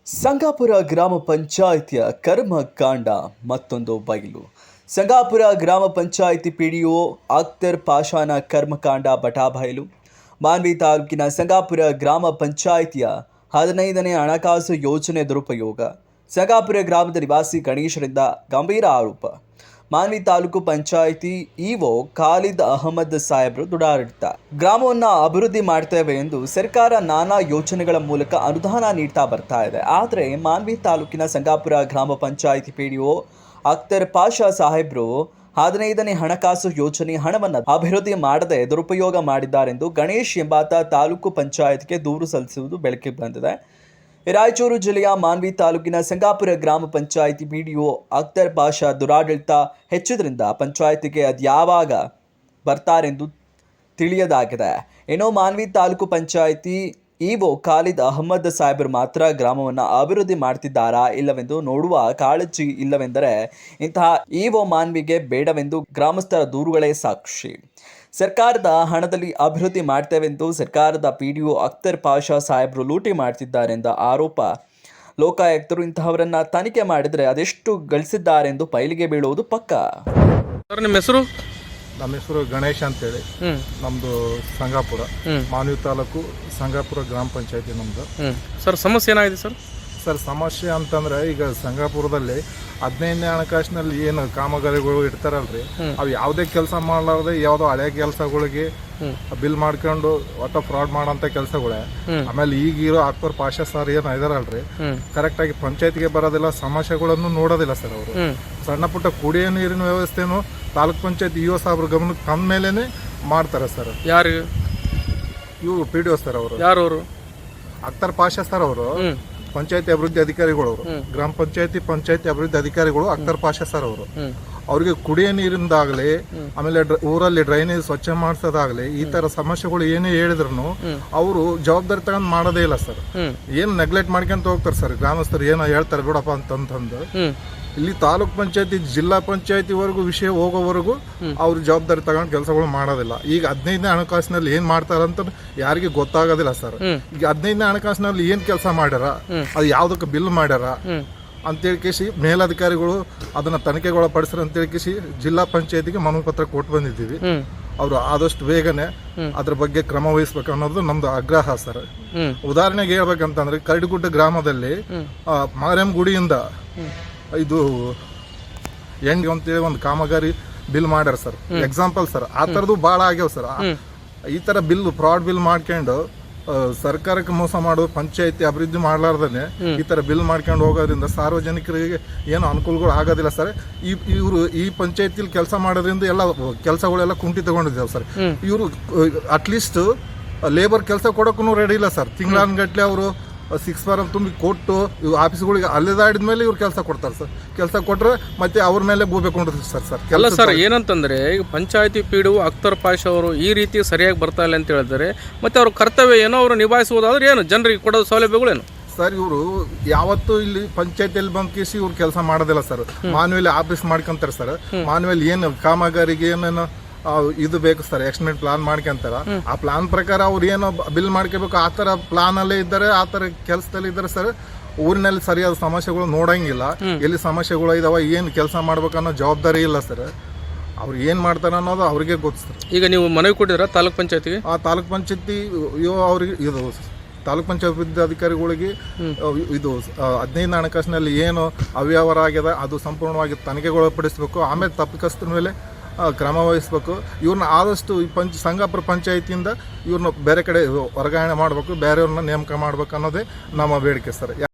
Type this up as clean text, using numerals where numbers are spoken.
ಸಂಗಾಪುರ ಗ್ರಾಮ ಪಂಚಾಯಿತಿಯ ಕರ್ಮಕಾಂಡ ಮತ್ತೊಂದು ಬಯಲು. ಸಂಗಾಪುರ ಗ್ರಾಮ ಪಂಚಾಯಿತಿ ಪಿಡಿಒ ಅಖ್ತರ್ ಪಾಷಾನ ಕರ್ಮಕಾಂಡ ಬಟಾಬಯಲು. ಮಾನ್ವಿ ತಾಲೂಕಿನ ಸಂಗಾಪುರ ಗ್ರಾಮ ಪಂಚಾಯಿತಿಯ 15ನೇ ಹಣಕಾಸು ಯೋಜನೆ ದುರುಪಯೋಗ. ಸಂಗಾಪುರ ಗ್ರಾಮದ ನಿವಾಸಿ ಗಣೇಶರಿಂದ ಗಂಭೀರ ಆರೋಪ. ಮಾನ್ವಿ ತಾಲೂಕು ಪಂಚಾಯಿತಿ ಇಒ ಖಾಲಿದ್ ಅಹಮದ್ ಸಾಹೇಬ್ರು ದುಡಾಡಿರ್ತಾ ಗ್ರಾಮವನ್ನು ಅಭಿವೃದ್ಧಿ ಮಾಡ್ತೇವೆ ಎಂದು ಸರ್ಕಾರ ನಾನಾ ಯೋಜನೆಗಳ ಮೂಲಕ ಅನುದಾನ ನೀಡ್ತಾ ಬರ್ತಾ ಇದೆ. ಆದರೆ ಮಾನ್ವಿ ತಾಲೂಕಿನ ಸಂಗಾಪುರ ಗ್ರಾಮ ಪಂಚಾಯಿತಿ ಪಿಡಿಒ ಅಖ್ತರ್ ಪಾಷಾ ಸಾಹೇಬ್ರು 15ನೇ ಹಣಕಾಸು ಯೋಜನೆ ಹಣವನ್ನು ಅಭಿವೃದ್ಧಿ ಮಾಡದೆ ದುರುಪಯೋಗ ಮಾಡಿದ್ದಾರೆಂದು ಗಣೇಶ್ ಎಂಬಾತ ತಾಲೂಕು ಪಂಚಾಯತ್ಗೆ ದೂರು ಸಲ್ಲಿಸುವುದು ಬೆಳಕಿಗೆ ಬಂದಿದೆ. ರಾಯಚೂರು ಜಿಲ್ಲೆಯ ಮಾನ್ವಿ ತಾಲೂಕಿನ ಸಂಗಾಪುರ ಗ್ರಾಮ ಪಂಚಾಯಿತಿ ಪಿಡಿಒ ಅಖ್ತರ್ ಪಾಷಾ ದುರಾಡಳಿತ ಹೆಚ್ಚಿದ್ರಿಂದ ಪಂಚಾಯಿತಿಗೆ ಅದ್ಯಾವಾಗ ಬರ್ತಾರೆಂದು ತಿಳಿಯದಾಗಿದೆ. ಇನ್ನು ಮಾನ್ವಿ ತಾಲೂಕು ಪಂಚಾಯಿತಿ ಇಒ ಖಾಲಿದ್ ಅಹಮದ್ ಸಾಹೇಬರು ಮಾತ್ರ ಗ್ರಾಮವನ್ನು ಅಭಿವೃದ್ಧಿ ಮಾಡ್ತಿದ್ದಾರಾ ಇಲ್ಲವೆಂದು ನೋಡುವ ಕಾಳಜಿ ಇಲ್ಲವೆಂದರೆ ಇಂತಹ ಇಒ ಮಾನ್ವಿಗೆ ಬೇಡವೆಂದು ಗ್ರಾಮಸ್ಥರ ದೂರುಗಳೇ ಸಾಕ್ಷಿ. ಸರ್ಕಾರದ ಹಣದಲ್ಲಿ ಅಭಿವೃದ್ಧಿ ಮಾಡ್ತೇವೆಂದು ಸರ್ಕಾರದ ಪಿಡಿಒ ಅಖ್ತರ್ ಪಾಷಾ ಸಾಹೇಬರು ಲೂಟಿ ಮಾಡ್ತಿದ್ದಾರೆಂದ ಆರೋಪ. ಲೋಕಾಯುಕ್ತರು ಇಂತಹವರನ್ನ ತನಿಖೆ ಮಾಡಿದರೆ ಅದೆಷ್ಟು ಗಳಿಸಿದ್ದಾರೆಂದು ಪೈಲಿಗೆ ಬೀಳುವುದು ಪಕ್ಕಾ. ನಿಮ್ಮ ಹೆಸರು? ನಮ್ಮ ಹೆಸರು ಗಣೇಶ್ ಅಂತೇಳಿ. ನಮ್ಮದು ಸಂಗಾಪುರ ಮಾನ್ವಿ ತಾಲೂಕು ಸಂಗಾಪುರ ಗ್ರಾಮ ಪಂಚಾಯತಿ ನಮ್ಮದು. ಸರ್ ಸಮಸ್ಯೆ ಏನಾಗಿದೆ ಸರ್? ಸರ್ ಸಮಸ್ಯೆ ಅಂತಂದ್ರೆ ಈಗ ಸಂಗಾಪುರದಲ್ಲಿ 15ನೇ ಹಣಕಾಸಿನಲ್ಲಿ ಏನು ಕಾಮಗಾರಿಗಳು ಇಡ್ತಾರಲ್ರಿ, ಅವು ಯಾವುದೇ ಕೆಲಸ ಮಾಡಲಾರ್ದೆ ಯಾವುದೋ ಹಳೆ ಕೆಲಸಗಳಿಗೆ ಬಿಲ್ ಮಾಡ್ಕೊಂಡು ಒಟ್ಟ ಫ್ರಾಡ್ ಮಾಡೋಂಥ ಕೆಲಸಗಳೇ. ಆಮೇಲೆ ಈಗಿರೋ ಅಖ್ತರ್ ಪಾಷಾ ಸರ್ ಏನು ಇದಾರಲ್ರಿ, ಕರೆಕ್ಟಾಗಿ ಪಂಚಾಯತ್ಗೆ ಬರೋದಿಲ್ಲ, ಸಮಸ್ಯೆಗಳನ್ನು ನೋಡೋದಿಲ್ಲ ಸರ್. ಅವರು ಸಣ್ಣ ಪುಟ್ಟ ಕುಡಿಯೋ ನೀರಿನ ವ್ಯವಸ್ಥೆನೂ ತಾಲೂಕ್ ಪಂಚಾಯತ್ ಇಒ ಸಾಹೇಬ್ರ ಗಮನಕ್ಕೆ ತಂದ ಮೇಲೇನೆ ಮಾಡ್ತಾರೆ ಸರ್. ಯಾರು ಇವರು ಪಿಡಿಒ ಸರ್ ಅವರು. ಯಾರು ಅವರು? ಅಖ್ತರ್ ಪಾಷಾ ಸರ್ ಅವರು ಪಂಚಾಯತಿ ಅಭಿವೃದ್ಧಿ ಅಧಿಕಾರಿಗಳು. ಅವರು ಗ್ರಾಮ ಪಂಚಾಯತಿ ಅಭಿವೃದ್ಧಿ ಅಧಿಕಾರಿಗಳು ಅಖ್ತರ್ ಪಾಷಾ ಸರ್ ಅವರು. ಅವ್ರಿಗೆ ಕುಡಿಯೋ ನೀರಿಂದಾಗಲಿ, ಆಮೇಲೆ ಊರಲ್ಲಿ ಡ್ರೈನೇಜ್ ಸ್ವಚ್ಛ ಮಾಡಿಸೋದಾಗ್ಲಿ, ಈ ತರ ಸಮಸ್ಯೆಗಳು ಏನೇ ಹೇಳಿದ್ರು ಅವರು ಜವಾಬ್ದಾರಿ ತಗೊಂಡ್ ಮಾಡೋದೇ ಇಲ್ಲ ಸರ್. ಏನು ನೆಗ್ಲೆಕ್ಟ್ ಮಾಡ್ಕೊಂತ ಹೋಗ್ತಾರೆ ಸರ್. ಗ್ರಾಮಸ್ಥರು ಏನೋ ಹೇಳ್ತಾರೆ ಬಿಡಪ್ಪ ಅಂತಂದು ಇಲ್ಲಿ ತಾಲೂಕ್ ಪಂಚಾಯತಿ ಜಿಲ್ಲಾ ಪಂಚಾಯತಿವರೆಗೂ ವಿಷಯ ಹೋಗೋವರೆಗೂ ಅವ್ರು ಜವಾಬ್ದಾರಿ ತಗೊಂಡು ಕೆಲಸಗಳು ಮಾಡೋದಿಲ್ಲ. ಈಗ 15ನೇ ಹಣಕಾಸಿನಲ್ಲಿ ಏನ್ ಮಾಡ್ತಾರಂತ ಯಾರಿಗೆ ಗೊತ್ತಾಗೋದಿಲ್ಲ ಸರ್. ಈಗ 15ನೇ ಹಣಕಾಸಿನಲ್ಲಿ ಏನ್ ಕೆಲಸ ಮಾಡ್ಯಾರ, ಅದು ಯಾವ್ದಕ್ಕೆ ಬಿಲ್ ಮಾಡ್ಯಾರ ಅಂತೇಳಿ ಕೇಸಿ ಮೇಲಧಿಕಾರಿಗಳು ಅದನ್ನ ತನಿಖೆಗೊಳಪಡಿಸ್ರ ಅಂತೇಳಿ ಕೇಸಿ ಜಿಲ್ಲಾ ಪಂಚಾಯತಿಗೆ ಮನವಿ ಪತ್ರ ಕೊಟ್ಟು ಬಂದಿದ್ದೀವಿ. ಅವರು ಆದಷ್ಟು ಬೇಗನೆ ಅದ್ರ ಬಗ್ಗೆ ಕ್ರಮ ವಹಿಸ್ಬೇಕು ಅನ್ನೋದು ನಮ್ದು ಆಗ್ರಹ ಸರ್. ಉದಾಹರಣೆಗೆ ಹೇಳ್ಬೇಕಂತಂದ್ರೆ ಕರಡಿಗುಡ್ಡ ಗ್ರಾಮದಲ್ಲಿ ಮಾರಮ್ಮ ಗುಡಿಯಿಂದ ಇದು ಎಂಡ್ ಅಂತೇಳಿ ಒಂದು ಕಾಮಗಾರಿ ಬಿಲ್ ಮಾಡ್ಯಾರ ಸರ್. ಎಕ್ಸಾಂಪಲ್ ಸರ್, ಆ ಥರದ್ದು ಭಾಳ ಆಗ್ಯಾವ ಸರ್. ಈ ಥರ ಬಿಲ್ ಫ್ರಾಡ್ ಬಿಲ್ ಮಾಡ್ಕೊಂಡು ಸರ್ಕಾರಕ್ಕೆ ಮೋಸ ಮಾಡೋದು, ಪಂಚಾಯತಿ ಅಭಿವೃದ್ಧಿ ಮಾಡ್ಲಾರ್ದೇ ಈ ತರ ಬಿಲ್ ಮಾಡ್ಕೊಂಡು ಹೋಗೋದ್ರಿಂದ ಸಾರ್ವಜನಿಕರಿಗೆ ಏನು ಅನುಕೂಲಗಳು ಆಗೋದಿಲ್ಲ ಸರ್. ಇವರು ಈ ಪಂಚಾಯತಿಲಿ ಕೆಲಸ ಮಾಡೋದ್ರಿಂದ ಎಲ್ಲ ಕೆಲಸಗಳೆಲ್ಲ ಕುಂಠಿ ತಗೊಂಡಿದ್ದೇವೆ ಸರ್. ಇವರು ಅಟ್ಲೀಸ್ಟ್ ಲೇಬರ್ ಕೆಲಸ ಕೊಡೋಕ್ಕೂ ರೆಡಿ ಇಲ್ಲ ಸರ್. ತಿಂಗಳಾನ್ಗಟ್ಲೆ ಅವರು 6 ಫಾರಂ ತುಂಬಿ ಕೊಟ್ಟು ಆಫೀಸ್ಗಳಿಗೆ ಅಲ್ಲೆದಾಡಿದ ಮೇಲೆ ಇವ್ರು ಕೆಲಸ ಕೊಡ್ತಾರೆ ಸರ್. ಕೆಲಸ ಕೊಟ್ರೆ ಮತ್ತೆ ಅವ್ರ ಮೇಲೆ ಗೂಬೆ ಕೊಂಡಿರ್ತಾರೆ ಸರ್. ಅಲ್ಲ ಸರ್, ಏನಂತಂದ್ರೆ ಈಗ ಪಂಚಾಯತಿ ಪಿಡಿಒ ಅಖ್ತರ್ ಪಾಷಾ ಅವರು ಈ ರೀತಿ ಸರಿಯಾಗಿ ಬರ್ತಾ ಇಲ್ಲ ಅಂತ ಹೇಳಿದ್ರೆ ಮತ್ತೆ ಅವ್ರ ಕರ್ತವ್ಯ ಏನೋ ಅವರು ನಿಭಾಯಿಸುವುದಾದ್ರೆ ಏನು ಜನರಿಗೆ ಕೊಡೋ ಸೌಲಭ್ಯಗಳೇನು ಸರ್? ಇವರು ಯಾವತ್ತೂ ಇಲ್ಲಿ ಪಂಚಾಯತಿಯಲ್ಲಿ ಬಂದ್ ಕೇಸಿ ಇವ್ರು ಕೆಲಸ ಮಾಡೋದಿಲ್ಲ ಸರ್. ಮಾನ್ವೇಲಿ ಆಫೀಸ್ ಮಾಡ್ಕೊಂತಾರೆ ಸರ್. ಮಾನ್ವೇಲಿ ಏನು ಕಾಮಗಾರಿಗೆ ಏನೇನು ಇದು ಬೇಕು ಸರ್, ಎಕ್ಸ್ಟಿಮೇಟ್ ಪ್ಲಾನ್ ಮಾಡ್ಕೊಂತಾರ. ಆ ಪ್ಲಾನ್ ಪ್ರಕಾರ ಅವ್ರು ಏನೋ ಬಿಲ್ ಮಾಡ್ಕೋಬೇಕು ಆ ತರ ಪ್ಲಾನ್ ಅಲ್ಲೇ ಇದ್ದಾರೆ, ಆ ತರ ಕೆಲಸದಲ್ಲಿ ಇದ್ದಾರೆ ಸರ್. ಊರಿನಲ್ಲಿ ಸರಿಯಾದ ಸಮಸ್ಯೆಗಳು ನೋಡಂಗಿಲ್ಲ, ಎಲ್ಲಿ ಸಮಸ್ಯೆಗಳು ಇದಾವ, ಏನು ಕೆಲಸ ಮಾಡ್ಬೇಕನ್ನೋ ಜವಾಬ್ದಾರಿ ಇಲ್ಲ ಸರ್. ಅವ್ರು ಏನ್ ಮಾಡ್ತಾರ ಅನ್ನೋದು ಅವ್ರಿಗೆ ಗೊತ್ತು. ಈಗ ನೀವು ಮನವಿ ಕೊಟ್ಟಿದ್ರ ತಾಲೂಕ್ ಪಂಚಾಯತಿಗೆ? ಆ ತಾಲೂಕ್ ಪಂಚಾಯತಿ ಅವ್ರಿಗೆ ಇದು ತಾಲೂಕ್ ಪಂಚಾಯತ್ ಅಧಿಕಾರಿಗಳಿಗೆ ಇದು 15ನೇ ಹಣಕಾಸಿನಲ್ಲಿ ಏನು ಅವ್ಯವಹಾರ ಆಗ್ಯದ ಅದು ಸಂಪೂರ್ಣವಾಗಿ ತನಿಖೆಗೊಳಪಡಿಸಬೇಕು. ಆಮೇಲೆ ತಪ್ಪಿತಸ್ಥರ ಮೇಲೆ ಕ್ರಮ ವಹಿಸ್ಬೇಕು. ಇವ್ರನ್ನ ಆದಷ್ಟು ಈ ಸಂಗಾಪುರ ಪಂಚಾಯತಿಯಿಂದ ಇವ್ರನ್ನ ಬೇರೆ ಕಡೆ ವರ್ಗಾವಣೆ ಮಾಡಬೇಕು, ಬೇರೆಯವ್ರನ್ನ ನೇಮಕ ಮಾಡ್ಬೇಕು ಅನ್ನೋದೇ ನಮ್ಮ ಬೇಡಿಕೆ ಸರ್.